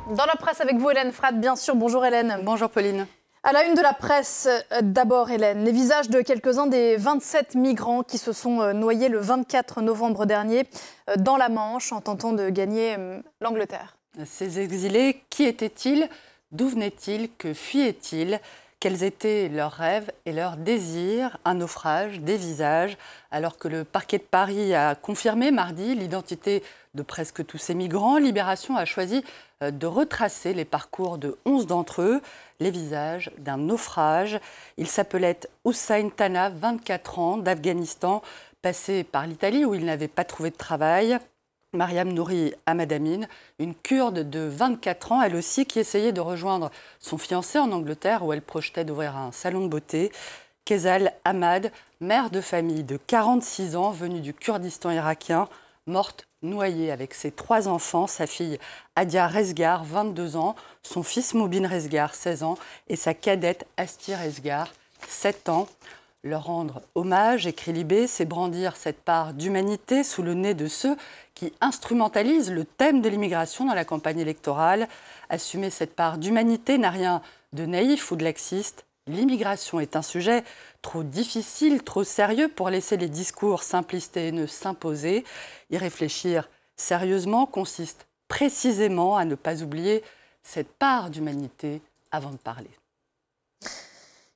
Dans la presse avec vous, Hélène Fratt, bien sûr. Bonjour Hélène. Bonjour Pauline. À la une de la presse, d'abord Hélène, les visages de quelques-uns des 27 migrants qui se sont noyés le 24 novembre dernier dans la Manche en tentant de gagner l'Angleterre. Ces exilés, qui étaient-ils? D'où venaient-ils? Que fuyaient-ils? Quels étaient leurs rêves et leurs désirs? Un naufrage, des visages, alors que le parquet de Paris a confirmé mardi l'identité de presque tous ces migrants. Libération a choisi de retracer les parcours de 11 d'entre eux, les visages d'un naufrage. Il s'appelait Hussein Tana, 24 ans, d'Afghanistan, passé par l'Italie où il n'avait pas trouvé de travail. Mariam Nouri Amadamine, une Kurde de 24 ans, elle aussi, qui essayait de rejoindre son fiancé en Angleterre où elle projetait d'ouvrir un salon de beauté. Kezal Ahmad, mère de famille de 46 ans, venue du Kurdistan irakien, morte noyée avec ses 3 enfants, sa fille Adia Resgar, 22 ans, son fils Moubin Resgar, 16 ans, et sa cadette Asti Resgar, 7 ans. Leur rendre hommage, écrit Libé, c'est brandir cette part d'humanité sous le nez de ceux qui instrumentalisent le thème de l'immigration dans la campagne électorale. Assumer cette part d'humanité n'a rien de naïf ou de laxiste. L'immigration est un sujet trop difficile, trop sérieux pour laisser les discours simplistes et haineux s'imposer. Y réfléchir sérieusement consiste précisément à ne pas oublier cette part d'humanité avant de parler.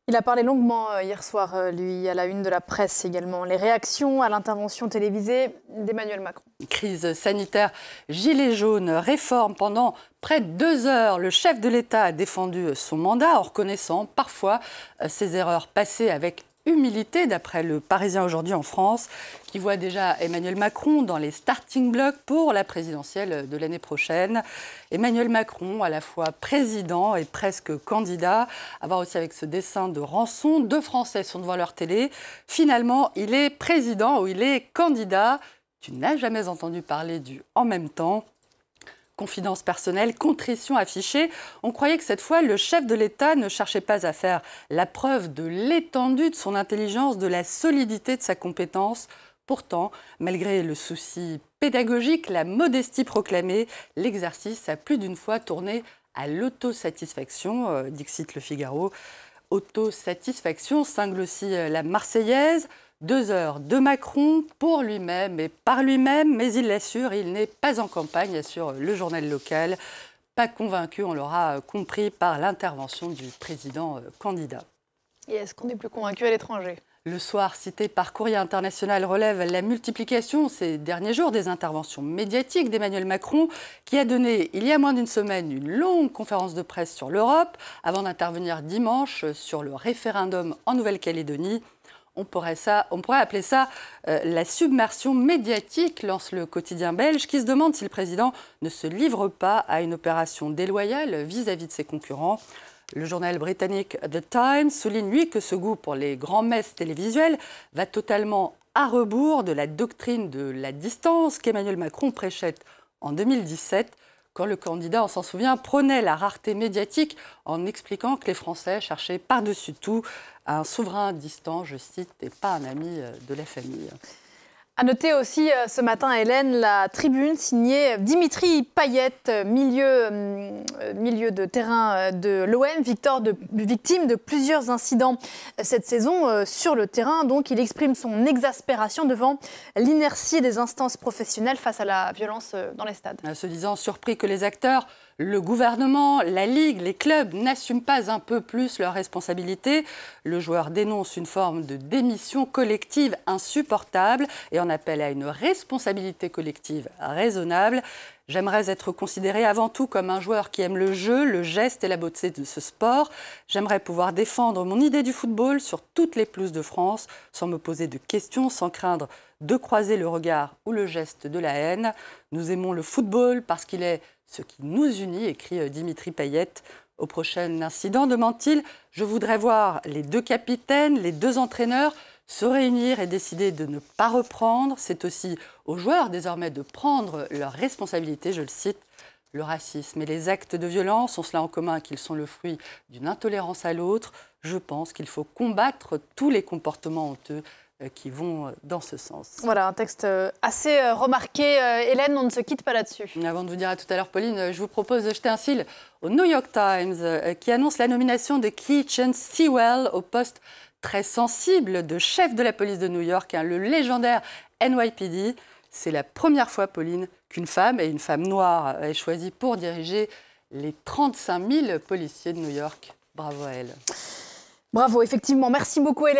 Il a parlé longuement hier soir, lui, à la une de la presse également. Les réactions à l'intervention télévisée d'Emmanuel Macron. Crise sanitaire, gilets jaunes, réforme. Pendant près de 2 heures, le chef de l'État a défendu son mandat en reconnaissant parfois ses erreurs passées avec humilité, d'après le Parisien aujourd'hui en France, qui voit déjà Emmanuel Macron dans les starting blocks pour la présidentielle de l'année prochaine. Emmanuel Macron, à la fois président et presque candidat, à voir aussi avec ce dessin de Rançon, 2 Français sont devant leur télé. Finalement, il est président ou il est candidat. Tu n'as jamais entendu parler du « en même temps ». Confidence personnelle, contrition affichée. On croyait que cette fois, le chef de l'État ne cherchait pas à faire la preuve de l'étendue de son intelligence, de la solidité de sa compétence. Pourtant, malgré le souci pédagogique, la modestie proclamée, l'exercice a plus d'une fois tourné à l'autosatisfaction, dixit Le Figaro. Autosatisfaction, cingle aussi la Marseillaise. 2 heures de Macron pour lui-même et par lui-même, mais il l'assure, il n'est pas en campagne, assure le journal local. Pas convaincu, on l'aura compris, par l'intervention du président candidat. Et est-ce qu'on est plus convaincu à l'étranger ? Le Soir, cité par Courrier International, relève la multiplication ces derniers jours des interventions médiatiques d'Emmanuel Macron, qui a donné, il y a moins d'une semaine, une longue conférence de presse sur l'Europe, avant d'intervenir dimanche sur le référendum en Nouvelle-Calédonie. On pourrait appeler ça la submersion médiatique, lance le quotidien belge, qui se demande si le président ne se livre pas à une opération déloyale vis-à-vis de ses concurrents. Le journal britannique The Times souligne, lui, que ce goût pour les grands-messes télévisuelles va totalement à rebours de la doctrine de la distance qu'Emmanuel Macron prêchait en 2017, quand le candidat, on s'en souvient, prônait la rareté médiatique en expliquant que les Français cherchaient par-dessus tout un souverain distant, je cite, et pas un ami de la famille. À noter aussi ce matin, Hélène, la tribune signée Dimitri Payet, milieu de terrain de l'OM, victime de plusieurs incidents cette saison sur le terrain. Donc, il exprime son exaspération devant l'inertie des instances professionnelles face à la violence dans les stades. Se disant surpris que les acteurs, le gouvernement, la Ligue, les clubs n'assument pas un peu plus leurs responsabilités. Le joueur dénonce une forme de démission collective insupportable et en appelle à une responsabilité collective raisonnable. J'aimerais être considéré avant tout comme un joueur qui aime le jeu, le geste et la beauté de ce sport. J'aimerais pouvoir défendre mon idée du football sur toutes les pelouses de France, sans me poser de questions, sans craindre de croiser le regard ou le geste de la haine. Nous aimons le football parce qu'il est ce qui nous unit, écrit Dimitri Payet. Au prochain incident, demande-t-il, je voudrais voir les 2 capitaines, les 2 entraîneurs se réunir et décider de ne pas reprendre. C'est aussi aux joueurs désormais de prendre leurs responsabilités, je le cite. Le racisme et les actes de violence ont cela en commun qu'ils sont le fruit d'une intolérance à l'autre. Je pense qu'il faut combattre tous les comportements honteux, qui vont dans ce sens. Voilà, un texte assez remarqué. Hélène, on ne se quitte pas là-dessus. Avant de vous dire à tout à l'heure, Pauline, je vous propose de jeter un cil au New York Times qui annonce la nomination de Keechant Sewell au poste très sensible de chef de la police de New York, le légendaire NYPD. C'est la première fois, Pauline, qu'une femme, et une femme noire, est choisie pour diriger les 35 000 policiers de New York. Bravo à elle. Bravo, effectivement. Merci beaucoup, Hélène.